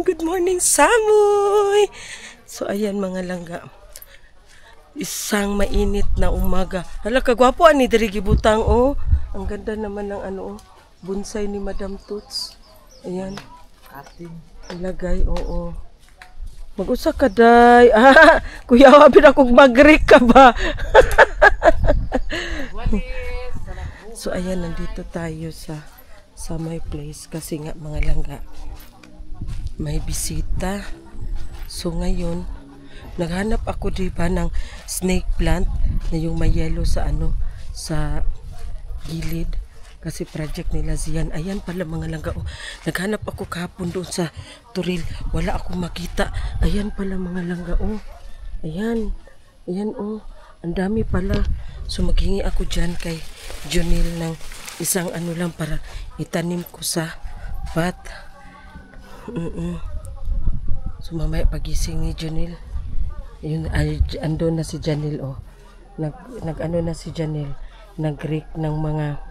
Good morning, Samoy! So, ayan mga langga. Isang mainit na umaga. Hala, kagwapo ani diri gibutang, oh. Ang ganda naman ng ano, oh. Bonsai ni Madam Toots. Ayan. Ilagay, oo. Mag-usa ka, day. Ah, kuya, wabin akong mag-rik ka ba? So, ayan, nandito tayo sa my place. Kasi nga, mga langga, may bisita. So ngayon, naghanap ako diba ng snake plant na yung may yellow sa ano, sa gilid. Kasi project nila Zian. Ayan pala mga langga. Oh, naghanap ako kahapon doon sa Turil. Wala akong makita. Ayan pala mga langga. Oh, ayan. Ayan oh. Ang dami pala. So maghingi ako dyan kay Junil ng isang ano lang para itanim ko sa bat. So mamaya pagising ni Janil, yun, ando na si Janil, oh. Nag-ano na si Janil, nag-rake ng mga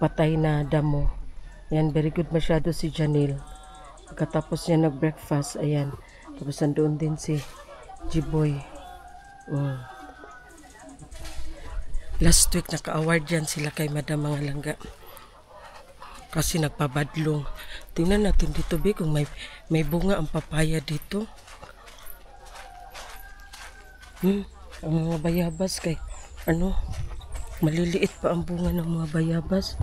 patay na damo. Yan, very good masyado si Janil. Pagkatapos niya nag-breakfast, ayan. Tapos nandoon din si Jiboy. Last week naka-award yan sila kay Madam mga langga. Kasi nagpabadlong. Tingnan natin dito, Bi, kung may bunga ang papaya dito. Ang mga bayabas kay, ano, maliliit pa ang bunga ng mga bayabas.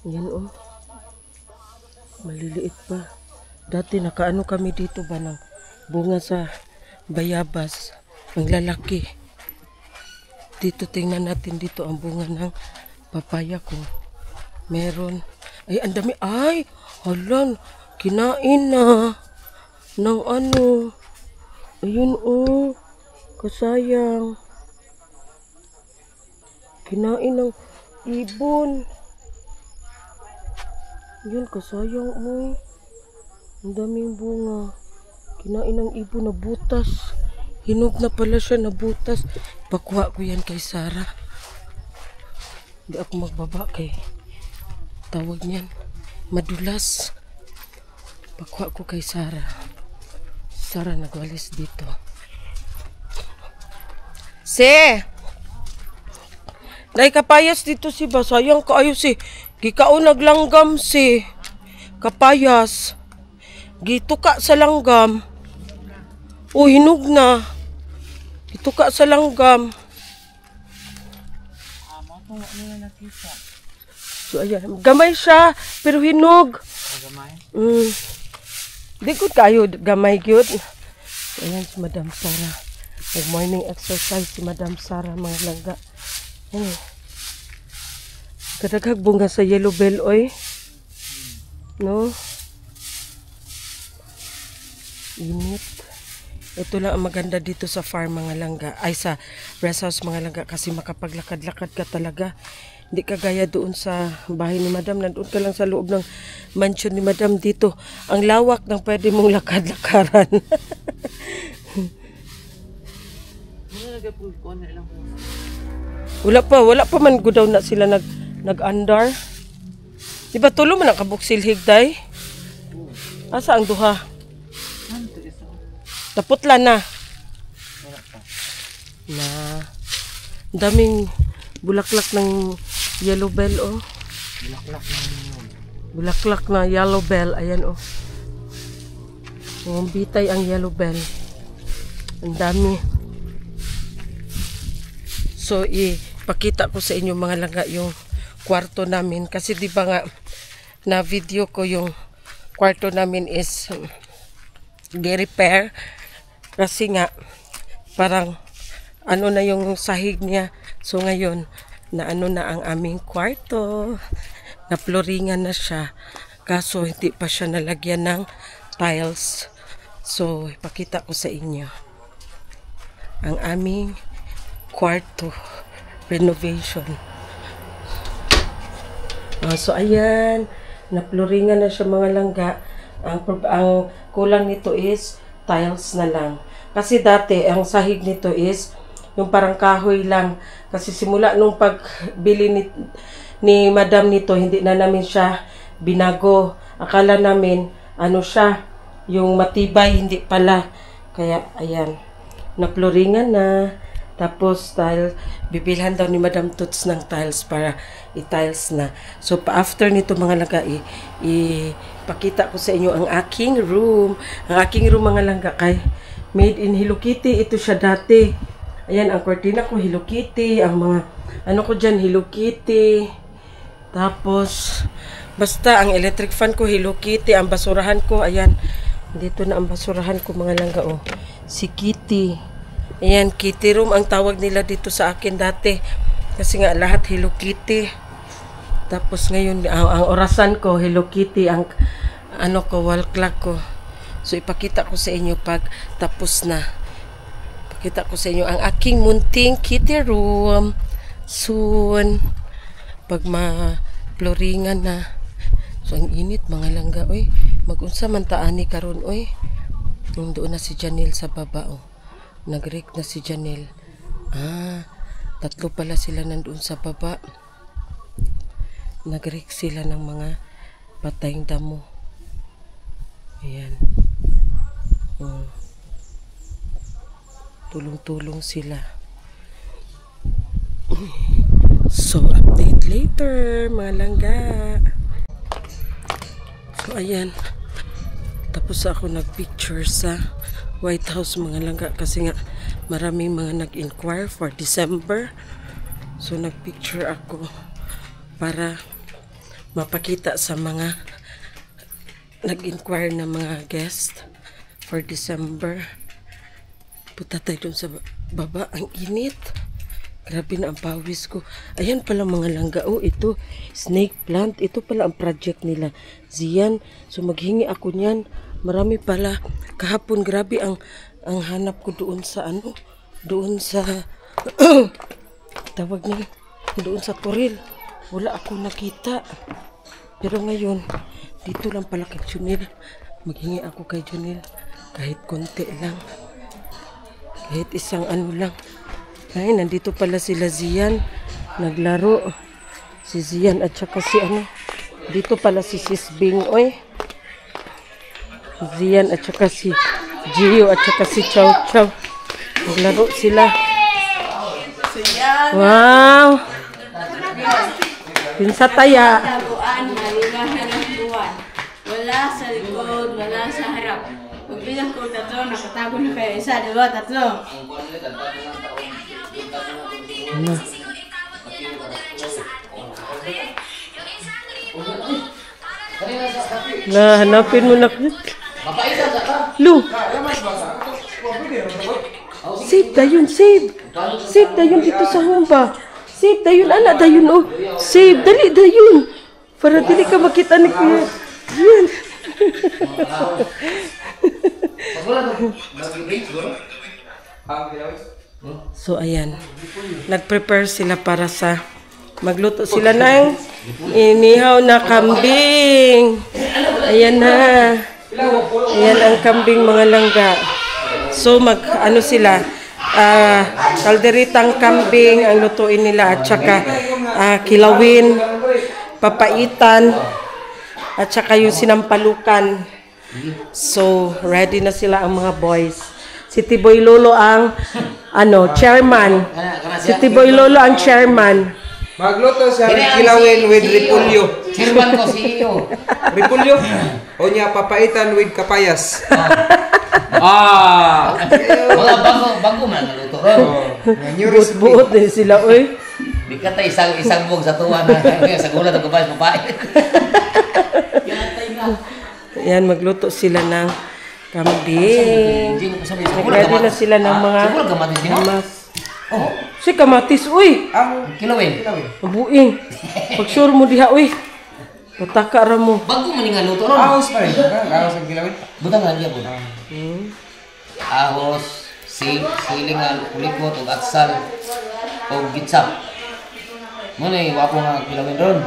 Yan, oh. Maliliit pa. Dati nakaano kami dito ba ng bunga sa bayabas. Ang lalaki. Dito, tingnan natin dito ang bunga ng papaya ko. Meron. Ay, ang dami. Ay, halan. Kinain na. Ng ano. Ayun, oh. Kasayang. Kinain ng ibon. Yun, kasayang, oh. Ang daming bunga. Kinain ng ibon na butas. Hinog na pala siya na butas. Pakuha ko yan kay Sarah. Hindi ako magbaba kay tawag niyan, madulas. Pakuha ko kay Sarah. Sarah nagwalis dito. Se! Nay kapayas dito si ba? Sayang kaayo si. Gikao naglanggam si. Kapayas. Gituka sa langgam. O hinog na. Gituka sa langgam. So ayan, gamay siya, pero hinog. Gamay? Di ko kayo gamay gyud. Ayan si Madam Sarah. Nag-morning exercise si Madam Sarah mga langga. Ayan. Kadagag bunga sa yellow bell, oy. No? Init. Ito lang ang maganda dito sa farm mga langga. Ay sa rest house mga langga kasi makapaglakad-lakad ka talaga. Hindi ka gaya doon sa bahay ni Madam. Nandoon ka lang sa loob ng mansion ni Madam dito. Ang lawak ng pwede mong lakad-lakaran. Wala pa man gudaw na sila nag-andar. Diba tulo man ang kabuksilhig day? Asa ang duha? Taputla na. Daming bulaklak ng yellow bell, oh. Bulaklak na yellow bell. Ayan, oh. Bitay ang yellow bell. Ang dami. So, ipakita ko sa inyo mga langga yung kwarto namin. Kasi di ba nga, na video ko yung kwarto namin is i-repair. Kasi nga, parang ano na yung sahig niya. So ngayon, na ano na ang aming kwarto. Na floringan na siya. Kaso hindi pa siya nalagyan ng tiles. So, ipakita ko sa inyo ang aming kwarto renovation. So ayan, napluringan na siya mga langga. Ang kulang nito is tiles na lang. Kasi dati, ang sahig nito is yung parang kahoy lang. Kasi simula nung pagbili ni madam nito, hindi na namin siya binago. Akala namin, ano siya, yung matibay, hindi pala. Kaya, ayan, napluringan na. Tapos, bibilhan daw ni Madam Toots ng tiles para i-tiles na. So, after nito mga langga, ipakita ko sa inyo ang aking room. Ang aking room mga langga, kay made in Hello Kitty. Ito siya dati. Ayan, ang cortina ko Hello Kitty. Ang mga, ano ko dyan, Hello Kitty. Tapos, basta, ang electric fan ko Hello Kitty. Ang basurahan ko, ayan. Dito na ang basurahan ko mga langga, oh. Si Kitty. Ayan, Kitty room ang tawag nila dito sa akin dati. Kasi nga lahat Hello Kitty. Tapos ngayon, ang orasan ko Hello Kitty, ang ano ko, wall clock ko. So ipakita ko sa inyo pag tapos na. Ipakita ko sa inyo ang aking munting Kitty room. Soon. Pag ma-floringan na. So ang init mga langga, oy. Mag-unsa man taani karon, oy. Doon na si Janelle sa baba, oh. Nag-rake na si Janelle. Tatlo pala sila nandoon sa baba. Nag-rake sila ng mga patayang damo. Ayan. Tulong-tulong sila. So, update later, mga langga. So, ayan. Tapos ako nag-picture sa White House mga langga kasi nga maraming mga nag-inquire for December. So nag-picture ako para mapakita sa mga nag-inquire na mga guest for December. Punta tayo dun sa baba. Ang init. Grabe na ang pawis ko. Ayan pala mga langga. Oh, ito. Snake plant. Ito pala ang project nila. Ziyan. So maghingi ako niyan. Marami pala. Kahapon grabe ang hanap ko doon sa ano. Doon sa tawag niya. Doon sa Toril. Wala ako nakita. Pero ngayon, dito lang pala kay Junil. Maghingi ako kay Junil. Kahit konti lang. Kahit isang ano lang. Ay, nandito pala sila Zian. Naglaro. Si Zian at saka si ano. Dito pala si Sis Bing. Oy. Zian at saka si Gio at saka si Chow Chow. Naglaro sila. Wow. Pinsa taya. Wala sa likod, wala sa harap. Pag bilang ko tatlo, nakatago na kayo. Isa, dalawa, tatlo. Hanapin mo na. Lu. Save dayon, save. Save dayon dito sa humba. Save dayon, anak dayon, oh. Save, dali dayon. Para dili ka makita ni Kuya. Yan. So ayan, nag-prepare sila para sa magluto sila ng inihaw na kambing. Ayan na. Ayan ang kambing mga langga. So ano sila, kalderitang kambing ang lutuin nila at saka kilawin, papaitan at saka yung sinampalukan. So ready na sila ang mga boys. Si Tiboy Lolo ang chairman. Si Tiboy Lolo ang chairman. Magluto sa kilawin with repulyo. Chairman ko, CEO. Repulyo? O niya, papaitan with kapayas. Mga bago man naluto ron. New recipe. Buot din sila, oy. Di ka tayo isang buwag sa tuwan na sa gulat ang kapayas papait. Yan, magluto sila ng kambing. Ready na sila ng mga siguro kamatis din mo? Oh, si kamatis, uy. Ang kilawin. Mabuing. Pag-sure mo diha, uy. Pataka ra mo. Bago man nga luto ron. ahos pa rin. Ahos ang kilawin. Butang nga niya po. Ahos, silingan, ulikot, o atsal, o gitsap. Muna wapo nga kilawin ron.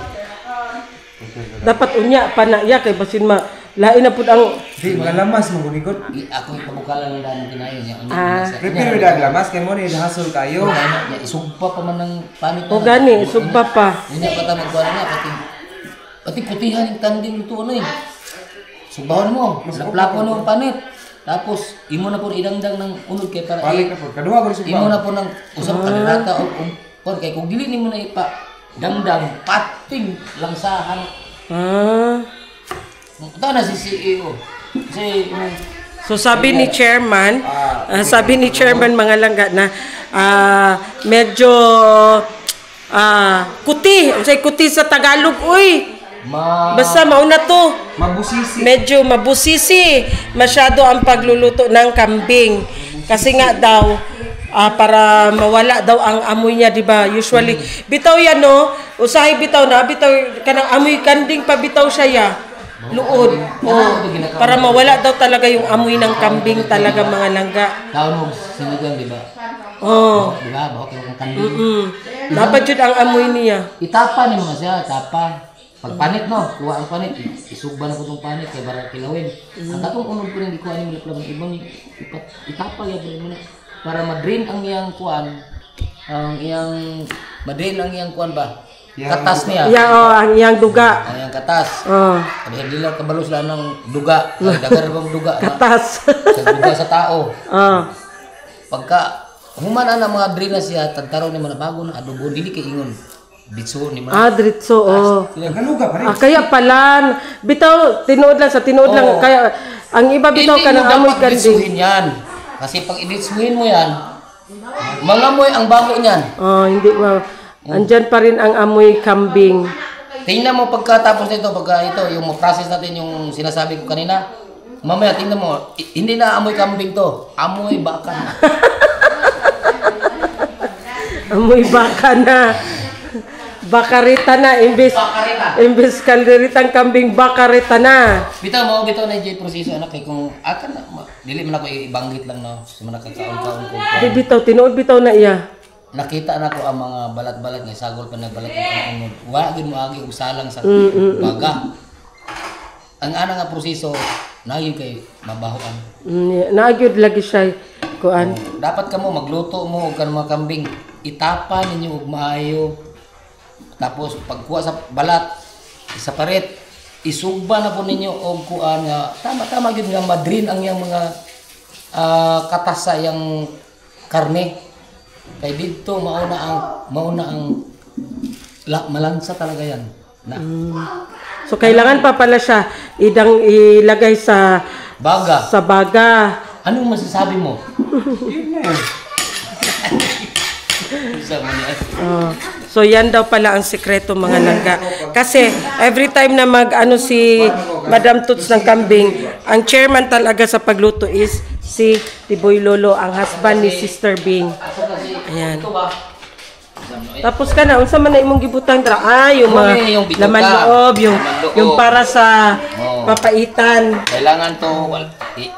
Dapat unya pa na iya kay basin ma lain na pud ang Di mga lamas magunikot. Ako yung pabukalan ng daan kinayon niya. Prepare dag lamas kay mo ni hasol kayo. Isugpa pa man ng panit. o gani sugba pa. Unya pa ta magkuha na pati kutihan yung tanding luto ano eh. Sugbahon mo, laplapon mo ang panit. Tapos imo na po idangdang ng unod kay para Balik na po. Kaduha ko sa imo na po ng usap kanilata o por kay kung dili nimo na ipa dangdang pating langsahan. Ito na si CEO. So sabi ni chairman, mga langga na medyo kuti, unsay kuti sa Tagalog uy. Basta mauna to. Mabusisi. Medyo mabusisi masyado ang pagluluto ng kambing. Kasi nga daw para mawala daw ang amoy niya, di ba? Usually bitaw yan no, usahay bitaw na, bitaw kanang amoy kanding pa bitaw siya ya. Luod. Para mawala daw talaga yung amoy ng kambing talaga mga langga. Taon mo sinigang, di ba? Di ba? Bakit yung kambing? Dapat yun ang amoy niya. Itapa ni mo siya, tapa. Pag panit no, kuha ang panit, isugba na ko itong panit kaya para kilawin. Ang katong unod ko rin ikuha ni malaplang ibang itapa yan mo na. Para ma-drain ang iyang kuan, ma-drain ang iyang kuan ba? Katas niya. Ang iyang duga. Ang iyang katas. Kasi hindi lang kabalos lang ng duga. Dagar bang duga. Katas. Sa duga sa tao. Pagka humana na mga drain na siya, tagtaro ni mga bago na adobo, dili kay ingon. Ditso ni man. Dritso, Nagaluga pa rin. kaya pala, bitaw, tinuod lang, kaya, ang iba bitaw ka ng amoy kanding. Ditsuhin yan. Kasi pag iditsuhin mo yan, mangamoy ang bago niyan. Hindi ba, andyan pa rin ang amoy kambing. Tingnan mo pagkatapos nito, pagka ito, yung ma-process natin yung sinasabi ko kanina, mamaya tingnan mo, hindi na amoy kambing to, amoy baka na. Amoy baka na. Bakarita na, imbes kalderitang kambing, bakarita na. Bitaw na yung proseso anak kay kung akan na, dili man ako ibanggit lang no, sa mga nakakaon-kaon ko. Bitaw, tinuod bitaw na iya. Nakita na ko ang mga balat-balat nga sagol pa nagbalat ang unod. Wa gid mo agi og salang sa baga. Ang ana nga proseso nayon kay mabahoan. Naagyod lagi siya kuan. Dapat kamo magluto mo og kanang mga kambing, itapa ninyo og maayo. Tapos pagkuha sa balat, sa paret, isugba na po ninyo og kuan nga tama gyud nga madrin ang yang mga katas sa yang karne. Kay dito mauna ang malansa talaga yan. So kailangan pa pala siya ilagay sa baga. Sa baga. Anong masasabi mo? So yan daw pala ang sekreto mga langga. Kasi every time na si Madam Toots ng kambing, ang chairman talaga sa pagluto is si Tiboy Lolo, ang husband ni Sister Bing. Ayan. Tapos ka na, unsa man na imong gibutang dra? Yung mga laman loob, yung para sa papaitan. Kailangan to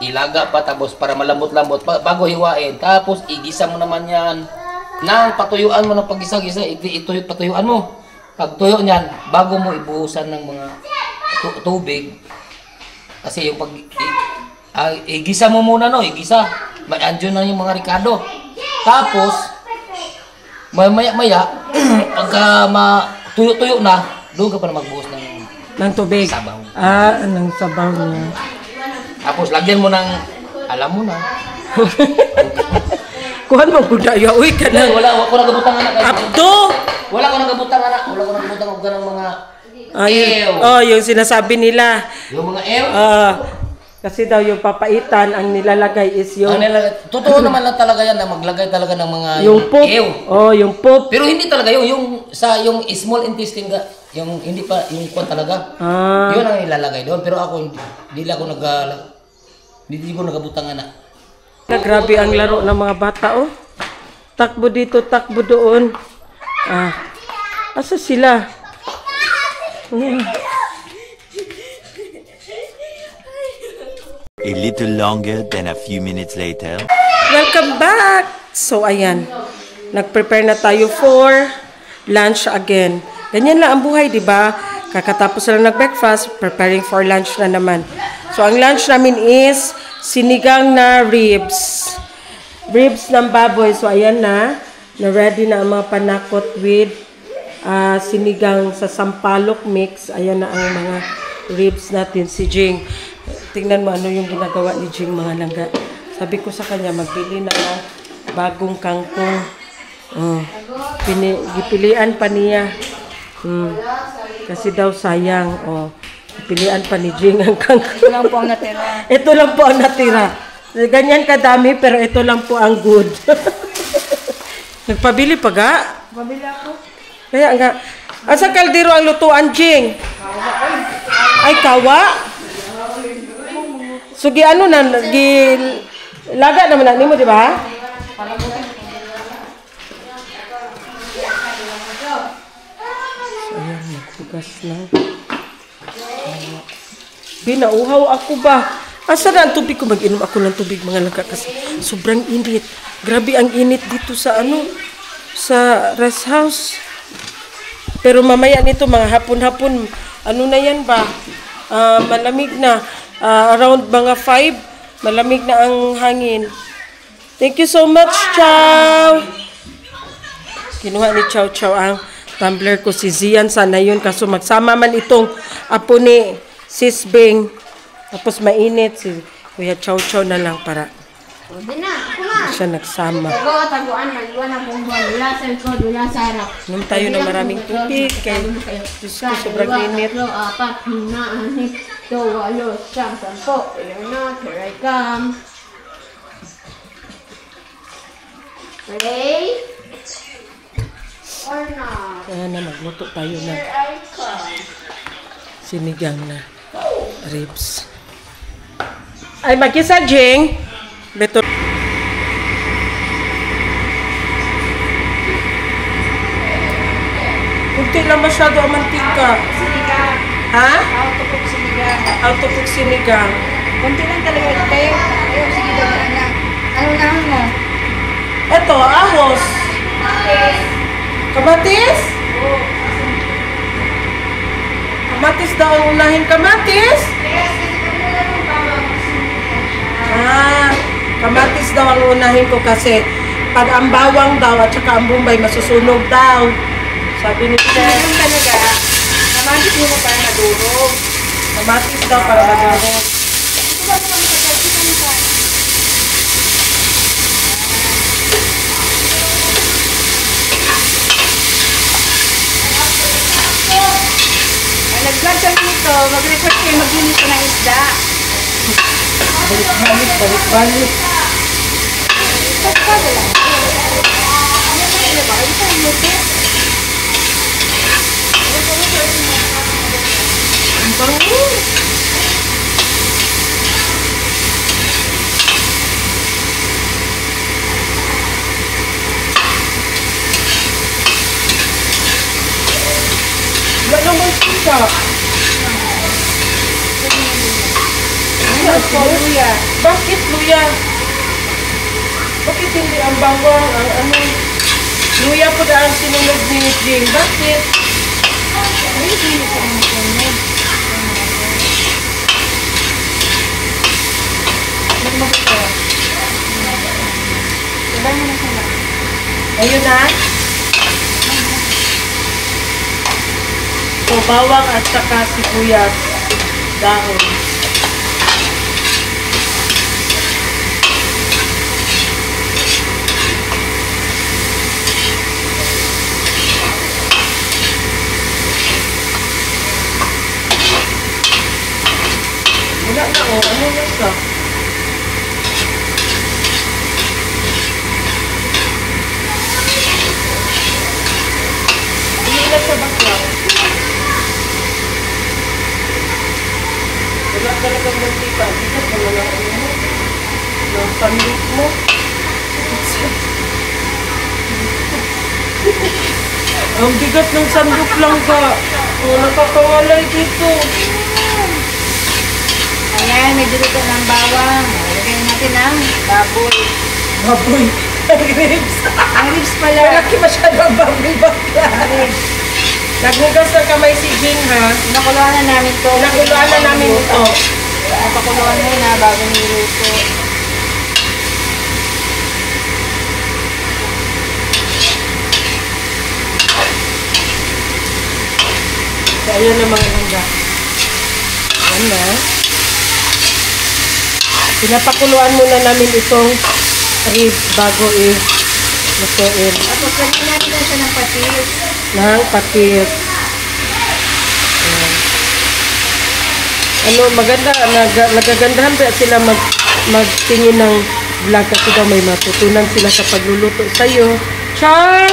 ilaga pa tapos para malambot-lambot bago hiwain. Tapos igisa mo naman yan. Nang patuyuan mo ng pag-gisa-gisa, patuyuan mo. Pag tuyo niyan, bago mo ibuhusan ng mga tubig. Kasi yung igisa mo muna no, igisa. Andyan na yung mga ricado. Tapos, maya-maya, pagka tuyo-tuyo na, doon ka pa na magbuhos ng tubig. Sabaw. Ng sabaw niya. Tapos, lagyan mo ng, alam mo na. Kuhan mo budaya, uy ka na. Wala ko nagabutang anak. Abdo! Wala ko nagabutang anak. Wala ko nagabutang og ganang mga yung sinasabi nila. Yung mga ew? Kasi daw yung papaitan, ang nilalagay is yung... Totoo naman lang talaga yan na maglagay talaga ng mga yung poop. ew. Yung poop. Pero hindi talaga yung small intestine yung hindi pa yung kwan talaga. Yun ang nilalagay doon. Pero ako hindi ko nagabutang anak. Grabe ang laro ng mga bata, oh. Takbo dito, takbo doon. Asa sila? A little longer than a few minutes later. Welcome back! So, ayan. Nag-prepare na tayo for lunch again. Ganyan lang ang buhay, di ba? Kakatapos lang nag-breakfast, preparing for lunch na naman. So, ang lunch namin is sinigang na ribs. Ribs ng baboy. So, ayan na. Na-ready na ang mga panakot with sinigang sa sampalok mix. Ayan na ang mga ribs natin. Si Jing, tingnan mo ano yung ginagawa ni Jing, mga langga. Sabi ko sa kanya, magbili na ng bagong kangkong. Gipilian pa niya. Kasi daw sayang. Pilian pa ni Jing ang kangkong. Ito lang po ang natira. Ito lang po ang natira. Ganyan kadami, pero ito lang po ang good. Nagpabili pa ga? Pabili ako. Kaya nga. Asa kaldero ang lutuan, Jing? Ay, kawa? So, ano na, laga naman na mo, di ba? So, ayan, maghugas na. Binauhaw ako ba? Asa na ang tubig ko? Mag-inom ako ng tubig, mga langga, kasi sobrang init. Grabe ang init dito sa sa rest house. Pero mamaya nito, mga hapon-hapon, ano na yan ba? Malamig na. Around mga 5, malamig na ang hangin. Thank you so much, Chow! Kinuha ni Chow Chow ang tumbler ko, si Zian. Sana yun, kaso magsama man itong apo ni Sis Bing. Tapos mainit, si Kuya Chow Chow na lang para Pwede na. Ako na. siya nagsama. Taguan, nag-iwan akong buwan. Wala sa likod, wala sa harap. Inom tayo ng maraming tubig. Kaya Diyos ko, sobrang init. 2, 3, 4, 5, 6, 7, 8, 9, 10. Ayan na, here I come. Ready? Or not? Kaya na, magluto tayo ng Here I come. sinigang na ribs. Ay, magkisa, Jing. Beto. Kunti lang masyado ang mantika. Sinigang. Ha? Autocook sinigang. Autocook sinigang. Kunti lang talaga ito. Ayaw, sige daw na. Ano na mo? Eto, ahos. Kamatis? Kamatis daw ang unahin. Kamatis? Kamatis daw ang unahin ko kasi pag ang bawang daw at saka ang bombay masusunog daw. Sabi ni Chef. Yung talaga, kamatis mo para madurog. Kamatis daw para madurog. Nag-vlog kami nito, mag-request kayo mag-unit ko ng isda. Balik. Pagkada lang. Ano ba? Ito ang luto. Ang bango. Wala naman siya. Luya. Bakit luya? Bakit hindi ang bawang, ang ano? Luya po na ang sinunod ni Jing. Bakit? Ay, hindi ko ang masunod. Nagmabuto. Diba mo na sila? Ayun na. So, bawang at saka sibuyas. Dahon. Wala na o. Ano na siya? Hindi na siya bakla. Wala talagang mantika. Bigat mo na ano mo. Ng sandwich mo. Ang bigat ng sandwich lang ka. O, nakakawalay dito. Ayan, may duluto ng bawang. Lagyan natin ang baboy. Baboy. Ang ribs. Ang ribs pala. Malaki masyado ang baboy bakla. Ang ribs. Naghugas ng kamay si Jing, ha? Nakuluan na namin to. Nakuluan na namin ito. Napakuluan muna bago niluto. So, ayan na mga langga. Ayan na. Pinapakuluan muna namin itong rib bago lutuin. Tapos lagyan natin na siya ng patis. Ng patis. Ano, maganda, nagagandahan ba sila magtingin ng vlog kasi daw may matutunan sila sa pagluluto sa'yo. Char!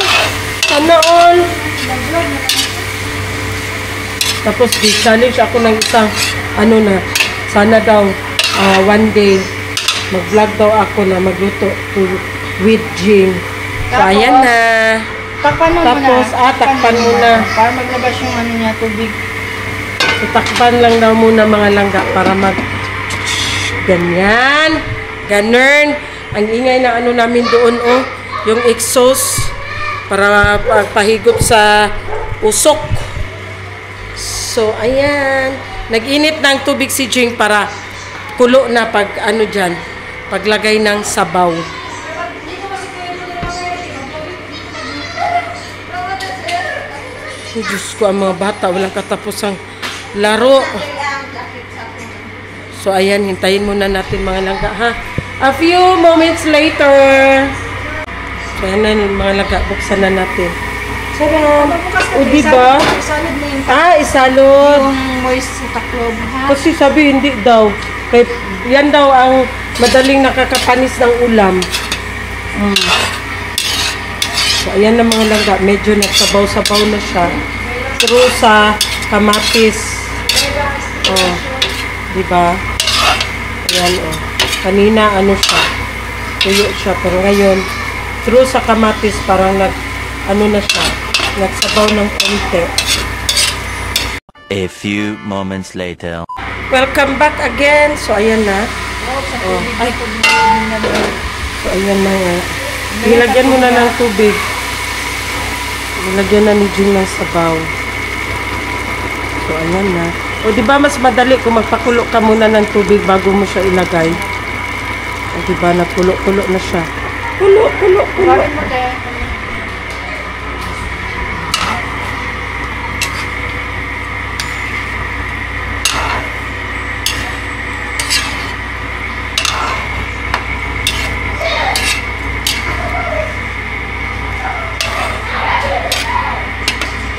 Sana all! Tapos di-challenge ako ng isang, sana daw, one day, mag-vlog daw ako na magluto with Jing. So, ayan na. Takpan mo Tapos, muna. takpan muna. Para maglabas yung niya, tubig. So, takpan lang daw muna mga langga para ganyan. Ganun. Ang ingay na namin doon, yung exhaust para pahigop sa usok. So, ayan. Nag-init ng tubig si Jing para kulo na pag dyan, paglagay ng sabaw. Oh, Diyos ko, ang mga bata, walang katapusang laro. So, ayan, hintayin muna natin mga langga, ha? A few moments later. So, ayan na, mga langga, buksan na natin. Sarap. O, diba? Isalod mo yung Isalod. moist sa taklob, ha? Kasi sabi, hindi daw. Kaya, yan daw ang madaling nakakapanis ng ulam. So, ayan na mga langga. Medyo nagsabaw-sabaw na siya. Through sa kamatis. Oh, diba? Ayan, kanina, siya. Tuyo siya. Pero ngayon, through sa kamatis, parang na siya. Nagsabaw ng konti. A few moments later. Welcome back again. So, ayan na. Ay. So, ayan na nga. Nilagyan mo na ng tubig. Nilagyan na ni Jing ng sabaw. So, ayan na. O, di ba mas madali kung magpakulo ka muna ng tubig bago mo siya ilagay? O, di ba nagkulo-kulo na siya? Kulo.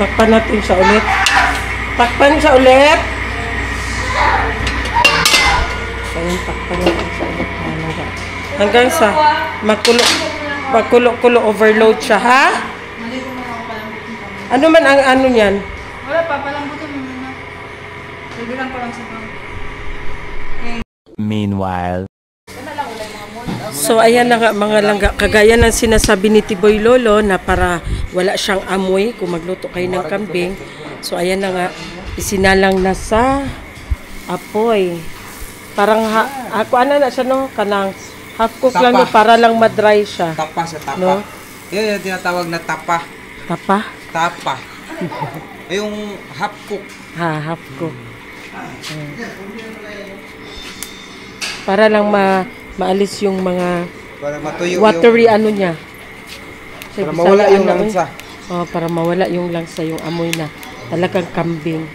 Takpan natin siya ulit. Takpan siya ulit. Ayan, takpan natin siya ulit. Hanggang sa magkulo-kulo overload siya, ha? Ano man ang niyan? Wala pa, palambutin mo muna. Bibilang ko lang sa pang. Meanwhile. So, ayan na nga mga langga. Kagaya ng sinasabi ni Tiboy Lolo na para wala siyang amoy kung magluto kayo ng kambing. So, ayan na nga. Isinalang na sa apoy. Parang, na siya, no? Kanang half cook lang, no? Para lang madry siya. Tapa sa tapa. No? Yan yung tinatawag na tapa. Tapa? Tapa. Yung half cook. Ha, half cook. Para lang maalis yung mga Para matuyo watery niya. Para mawala yung lansa. Oh, para mawala yung langsa, yung amoy na talagang kambing.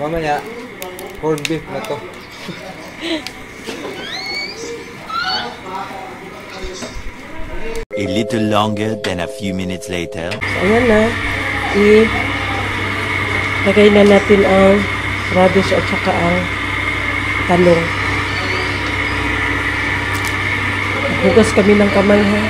Mamaya, corned beef na to. A little longer than a few minutes later. So, ayan na. Lagay na natin ang radish at saka ang talong. Hugas kami ng kamay, ha?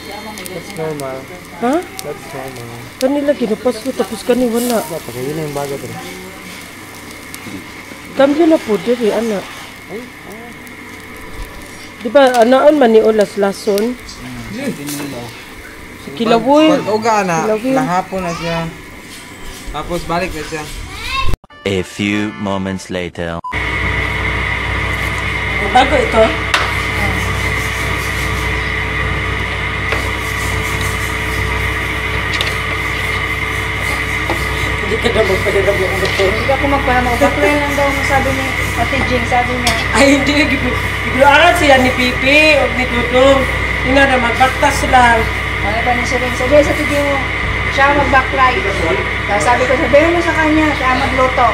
That's normal. Ha? That's normal. Kanila ginupas ko tapos kani wala. Dapat yun na yung bagat rin. Cambio na po diri ana. Di ba anaon man ni Olas Lason? Si Kilawoy. Pag uga na, Love you. nahapon na siya. Tapos balik na siya. A few moments later. Bago ito. Hindi ka na magpalirap yung doktor. Hindi ako magparamang. Baklayan lang daw sabi ni Ate Jing, sabi niya. Ay, hindi. Gibluangan siya ni Pipi o ni Tutong. Yung nga na, magbaktas lang. Ano ba ni Siring? Sabi sa tigil mo, siya mag-backlight. Tapos sabi ko, sabihin mo sa kanya, siya magluto.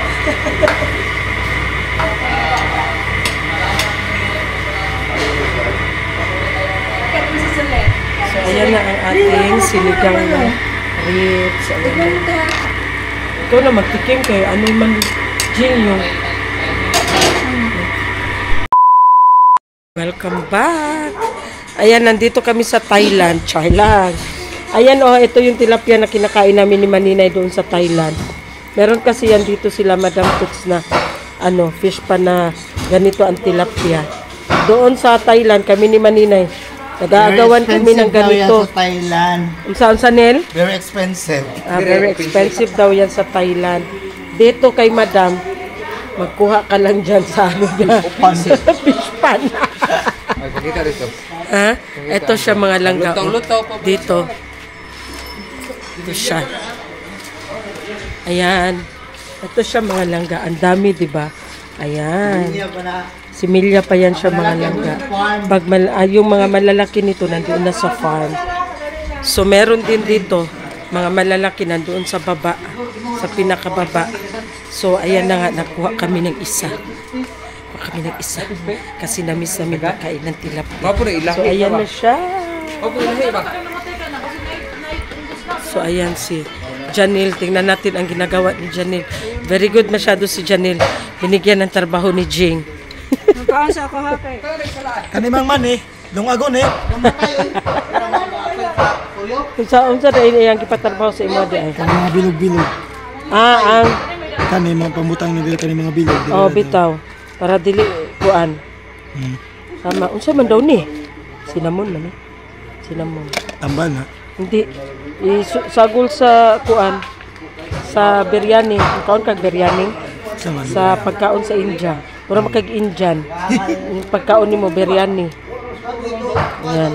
So, ayan na ang ating sinigang na ribs. Ayan na. Ikaw na magtikim kayo. Ano man Jing yung... Welcome back! Ayan, nandito kami sa Thailand. Char lang. Ayan, oh, ito yung tilapia na kinakain namin ni Maninay doon sa Thailand. Meron kasi yan dito sila Madam Toots na fish pa na ganito ang tilapia. Doon sa Thailand, kami ni Maninay, nag-aagawan kami ng ganito. Sa Thailand. Saan sa Nel? Very expensive. Very expensive daw yan sa Thailand. Dito kay Madam, magkuha ka lang dyan sa ano niya. Fish pan. Ay, pakita rito. Ha? Ito siya mga langga. Lutaw-lutaw pa. Dito. Ito siya. Ayan. Ito siya mga langga. Ang dami, di ba? Ayan. Similya pa yan siya mga langga. Pag yung mga malalaki nito nandoon na sa farm. So meron din dito mga malalaki nandoon sa baba, sa pinakababa. So ayan na nga, nakuha kami ng isa. Nakuha kami ng isa. Kasi namiss namin pagkain ng tilapia. Wapo na ilang. So ayan na siya. Wapo na iba. So ayan si Janelle. Tingnan natin ang ginagawa ni Janelle. Very good masyado si Janelle. Binigyan ng trabaho ni Jing. Nagkaan sa ako hapay. Kanimang man eh. Lungagon eh. Unsa dahil iyang gipatrabaho sa imo di ay? Kani mga bilog-bilog. Ang Kani mga pambutang nila kani mga bilog. oh bitaw para dili kuan. Tama. Unsa man daw ni? Cinnamon man eh. Cinnamon. Tambal na. Hindi sagol sa kuan sa biryani. Kaon kag biryani Sama. sa pagkaon sa India. Pura makag Indian. Yung pagkaon nimo biryani. Ayan.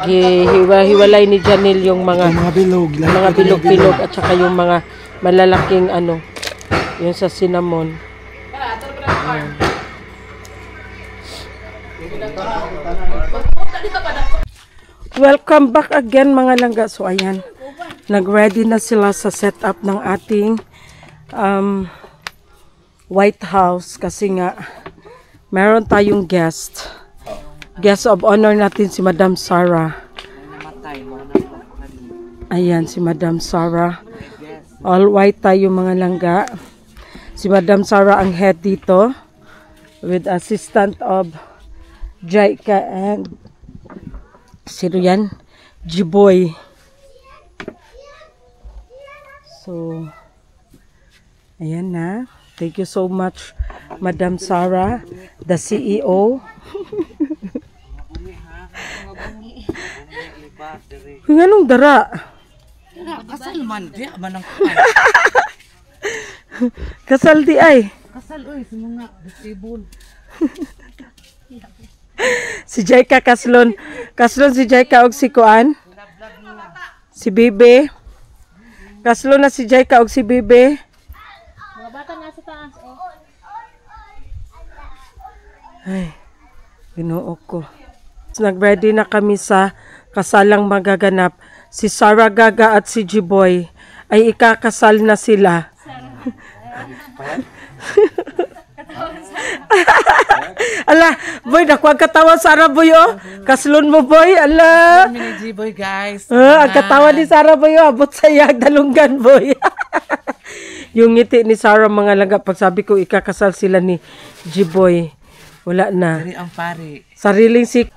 Hiwa-hiwalay ni Janelle yung mga Mga bilog. mga bilog-bilog at saka yung mga malalaking yung sa cinnamon. Ayan. Welcome back again mga langga. So ayan, nag-ready na sila sa setup ng ating White House kasi nga meron tayong guest of honor natin si Madam Sarah. Ayan si Madam Sarah, all white tayo mga langga. Si Madam Sarah ang head dito with assistant of Jaika and sino yan? Jiboy. So ayan na. Thank you so much, Madam Sarah, the CEO. Kung anong dara? Kasal man, di man ang Kasal di ay. kasal oy sa mga disable. Si Jaika kaslon. Kaslon si Jaika og si Kuan. Si Bibi. Kaslon na si Jaika og si Bibi. Ay, Ginoo ko. Nag-ready na kami sa kasalang magaganap. Si Sarah Gaga at si Jiboy ay ikakasal na sila. Ala, boy, nakuha katawa Sarah boy, oh. Kaslon mo, boy. Ala. Mini G-boy guys. Ang katawa ni Sarah boy, oh. Abot sa iyag, dalunggan, boy. Yung ngiti ni Sarah, mga langga, pag sabi ko ikakasal sila ni G-boy, wala na. Dari ang pari. Sariling sik.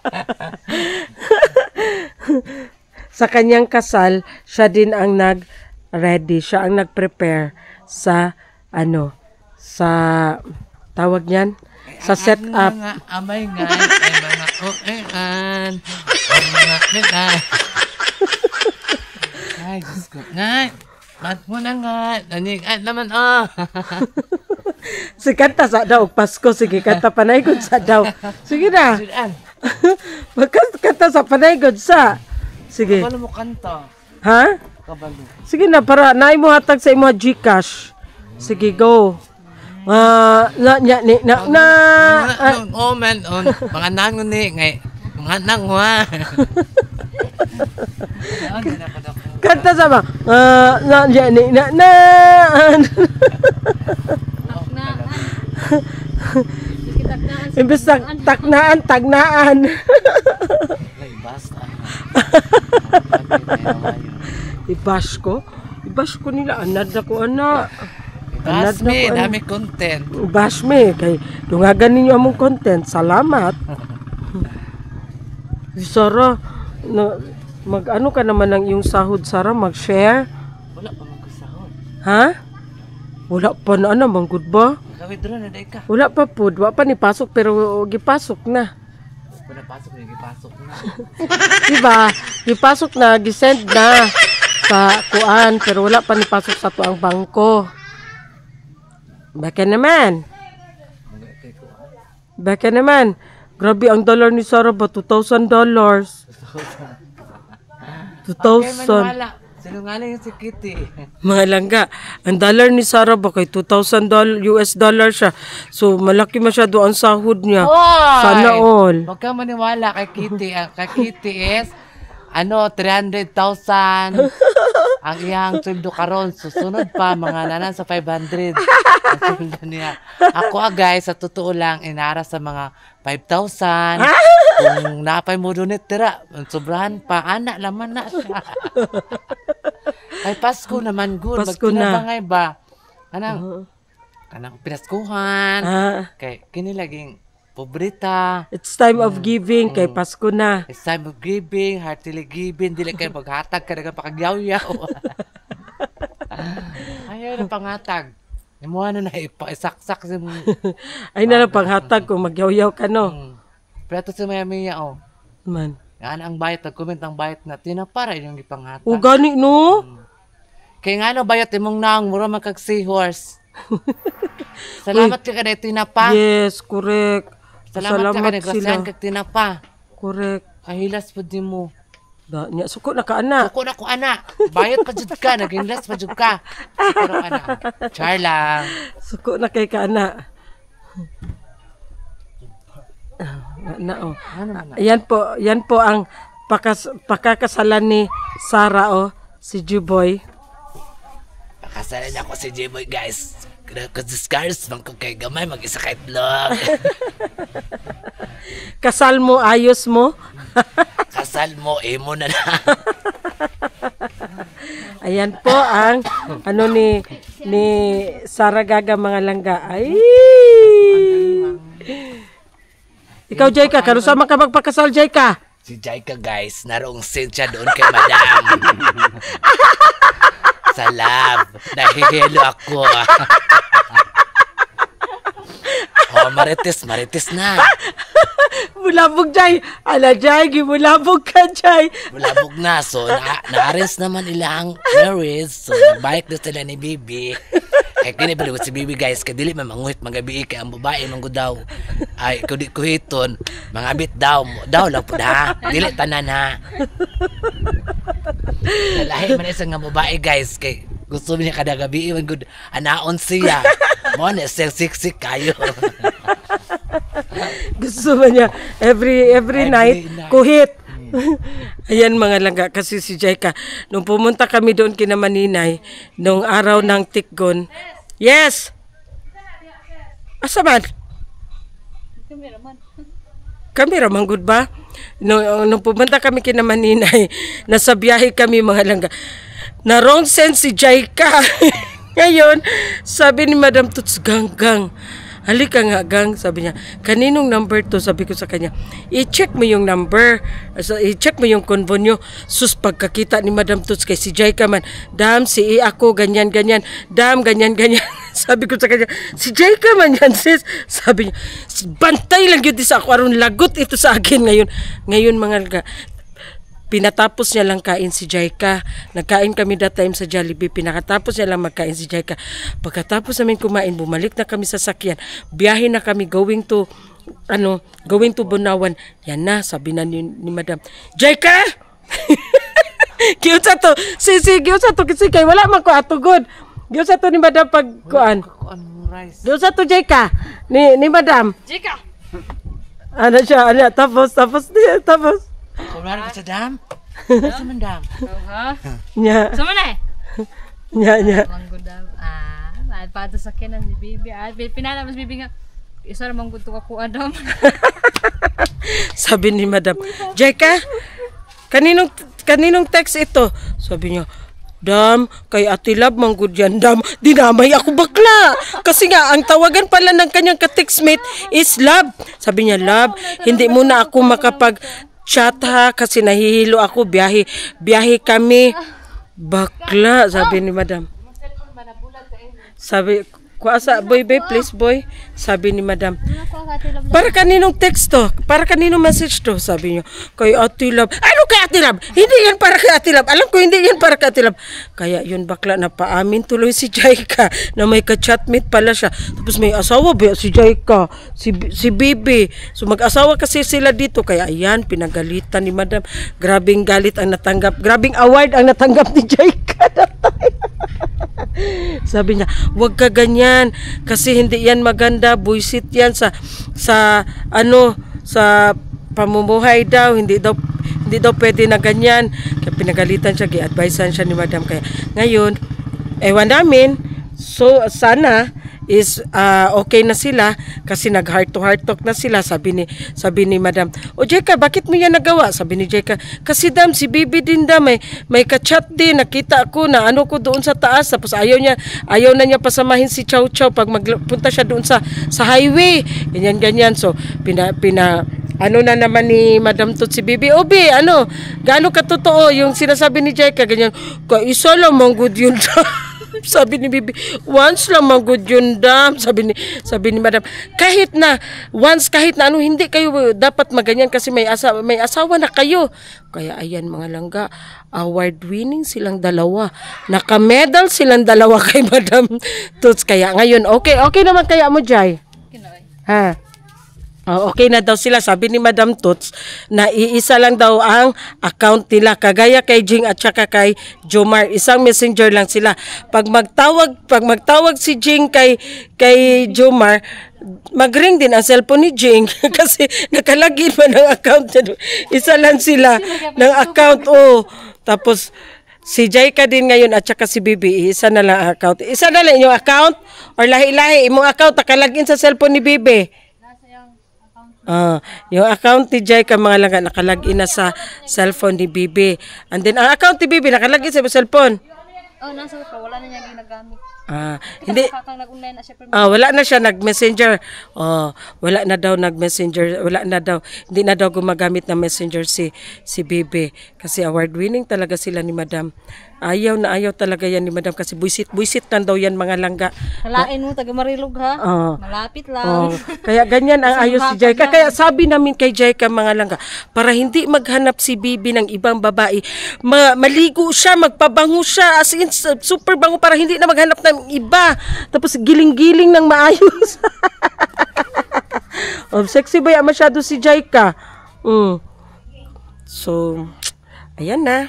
sa kanyang kasal, siya din ang nag-ready, siya ang nag-prepare sa sa tawag niyan, sa setup. Mga amay nga, ay mga oean, ay mga kinan. Ay, Diyos ko. Nga, mat mo na nga. Nanigat naman, Si kanta sa daw, Pasko, sige, kanta panay gud sa daw. Sige na. Kanta sa panay gud sa. Sige. Kabalo mo kanta. Ha? Kabalo. Sige na, para naay mo hatag sa imo Gcash. Sige, go. Oh man, mga nangon ni, ngay, mga nangwa. Kanta sa ba? Imbes na tagnaan. Ay, basta. Ibash ko nila. Anad ako, anak. Bash me, dami content. Bash me. Kay, dungagan ninyo among content. Salamat. Sara, mag-ano ka naman ng iyong sahod, Sara? Mag-share? Wala pa magkasahod. Ha? Wala pa na naman, good ba? Withdraw na day ka. Wala pa po. Wala pa ni pasok, pero gipasok na. Wala pasok na, ipasok na. Diba? Gipasok na, gisend na sa kuan, pero wala pa ni pasok sa tuang bangko. Baka naman. Grabe ang dollar ni Sara ba? $2,000. 2,000. Sinungaling yung si Kitty. Mga langga, ang dollar ni Sara ba kay $2,000 US dollar siya. So malaki masyado ang sahod niya. Sana all. Huwag ka maniwala kay Kitty. Kay Kitty is 300,000 ang iyang sweldo karon. Susunod pa mga nanan sa 500 ang sweldo niya. Ako guys, sa totoo lang inara sa mga 5,000. Kung napay mo doon tira, sobrahan pa, anak laman na siya. Ay, Pasko naman, good. Pasko na. Magtinabangay ba? Kanang pinaskuhan. Kay kinilaging pobrita. It's time of giving, kay Pasko na. It's time of giving, heartily giving. Dili kayo maghatag ka na pagkagyaw-yaw. Ayaw na panghatag. Yung mga na ipasaksak sa mga. Ay na lang panghatag kung magyaw-yaw ka, no? Pero ito si Maya Man. Yan ang bayat, nag-comment ang bayat na tinapara yung ipanghatag. O gani, no? Kaya nga bayat imong naong mura magkag seahorse. Salamat ka kada tinapa. Yes, correct. Salamat ka kada sila. grasyan kag tinapa. Correct. Kahilas po di mo. Nya suko na ka, anak. Suko na ko, anak. Bayat pa jud ka, naginglas pa jud ka. Suko na anak. Char lang. Suko na kay ka, anak. Yan po ang pakakasalan ni Sara, si G-Boy. Pakasalan niya ko si G-Boy, guys. Kasi scars, bang ko kay gamay, mag-isa kahit vlog. Kasal mo, ayos mo. Kasal mo, emo na na. Ayan po ang ni Sara Gaga, mga langga. Ay! Ikaw, Jaika, karusama ka magpakasal, Jaika? Si Jaika, guys, naroong send siya doon kay Madam. Sa love. Nahihilo ako. Marites na. Bulabog, Jay. Ala, Jay, gimulabog ka, Jay. Bulabog na. So, na-arrange naman ilang marriage. So, bike na sila ni Bibi. Kaya kinibalik si Bibi, guys. Kaya dili man manguhit magabi. Kaya ang babae manggo daw. Ay, kuhiton. Mga bit daw. Daw lang po na. Dili tanan ha. Lahi man isang nga babae, guys. Kaya gusto niya kada gabi. Anaon siya. Mo na siksik kayo. Gusto ba niya every night kuhit. Ayan mga langga, kasi si Jaika, nung pumunta kami doon kina Maninay, nung araw ng Tikgon. Yes! Asa man? Cameraman, good ba? Nung pumunta kami kina Maninay, nasa biyahe kami mga langga. Na wrong sense si Jaika. Ngayon, sabi ni Madam Tuts, Ganggang, halika nga gang, sabi niya, kaninong number to? Sabi ko sa kanya, i-check mo yung number, i-check mo yung convo nyo. Sus, pagkakita ni Madam Toots kay si Jaika man, dam, si ako, ganyan, dam, ganyan. Sabi ko sa kanya, si Jaika man yan, sis. Sabi niya, bantay lang yun sa ako, aron lagot ito sa akin ngayon mga laga. Pinatapos niya lang kain si Jaika. Nagkain kami that time sa Jollibee. Pinakatapos niya lang magkain si Jaika. Pagkatapos namin kumain, bumalik na kami sa sakyan. Biyahe na kami going to Bunawan. Yan na, sabi na ni Madam, Jaika! Giyot sa to. Sisi, giyot sa to. Kasi kay wala man ko atugod. Giyot sa to ni Madam pagkuan. Giyot sa to, Jaika. Ni Madam. Jaika! Ano siya? Tapos. Kumari ka sa dam? Sa man dam? Ha? Nya. Sama na eh. Nya. Manggudam. At pato sa kinan ni Bibi. Pinalamas Bibi nga. Isa ramang gusto ko Adam. Sabi ni Madam, Jaika, kaninong text ito? Sabi niya, Dam, kay Ate Love manggod yan, Dam. Dinamay ako bakla. Kasi nga, ang tawagan pala ng kanyang ka-textmate is Love. Sabi niya, Love, hindi muna ako makapag-chat ha, kasi nahihilo ako, biyahe kami. Bakla, sabi ni Madam. Sabi, kuasa, boy, please, boy. Sabi ni Madam, para kaninong text to? Para kaninong message to? Sabi niyo, kay Ate Love. Ano kay Ate Love? Hindi yan para kay Ate Love. Alam ko, hindi yan para kay Ate Love. Kaya yun bakla, napaamin tuloy si Jaika na may ka-chatmate pala siya. Tapos may asawa ba si Jaika? Si Bibi. So mag-asawa kasi sila dito. Kaya ayan, pinagalitan ni Madam. Grabing galit ang natanggap. Grabing award ang natanggap ni Jaika. Sabi niya, wag ka ganyan kasi hindi yan maganda, buisit yan sa pamumuhay daw, hindi daw pwede na ganyan. Kaya pinagalitan siya, gi-advisean siya ni Madam. Kaya ngayon, ewan namin, so sana is okay na sila kasi nag heart to heart talk na sila. Sabi ni Madam, o Jaika, bakit mo yan nagawa? Sabi ni Jaika, kasi Dam, si Bibi din Dam, may ka-chat din, nakita ko na ano ko doon sa taas, tapos ayaw na niya pasamahin si Chow Chow pag magpunta siya doon sa highway, ganyan. So ano na naman ni Madam Toots si Bibi, Obi, gaano katotoo yung sinasabi ni Jaika, ganyan, kaisa lang mong good yun. Sabi ni Bibi, once lang magod yun, Dam. Sabi ni Madam, kahit na hindi kayo dapat maganyan kasi may asawa na kayo. Kaya ayan mga langga, award winning silang dalawa. Naka-medal silang dalawa kay Madam Toots. Kaya ngayon, okay naman kaya mo, Jai? Ha? Okay na daw sila, sabi ni Madam Toots na iisa lang daw ang account nila, kagaya kay Jing at saka kay Jomar, isang messenger lang sila. Pag magtawag si Jing kay Jomar, mag-ring din ang cellphone ni Jing kasi nakalagin man ang account niya. Isa lang sila ng account. Tapos si Jaika din ngayon at saka si Bibi, isa na lang ang account. Isa na lang yung account or lahi-lahi imong account nakalagin sa cellphone ni Bibi. Yung account ni Jaika mga langga nakalagin na sa cellphone ni Bibi. And then ang account ni Bibi nakalagin sa cellphone. Nasa ko, wala na niya ginagamit. Hindi. Wala na siya nag-messenger. Wala na daw nag-messenger. Hindi na daw gumagamit ng messenger si Bibi. Kasi award-winning talaga sila ni Madam. Ayaw talaga yan ni Madam kasi buisit na daw yan mga langga. Halain mo, taga Marilog ha? Malapit lang. Kaya ganyan ang ayos si Jaika. Kaya sabi namin kay Jaika mga langga, para hindi maghanap si Bibi ng ibang babae, maligo siya, magpabango siya, as in super bango para hindi na maghanap ng iba. Tapos giling-giling ng maayos. Sexy ba yan masyado si Jaika? So, ayan na.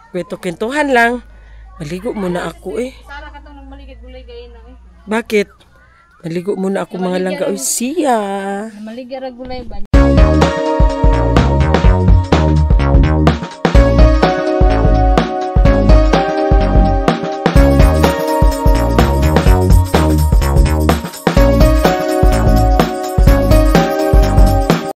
Kwento-kwentuhan lang. Maligo muna ako Sara ka tong maligid gulay gayon na Bakit? Maligo muna ako mga langga. Siya. Maligid ra gulay ba?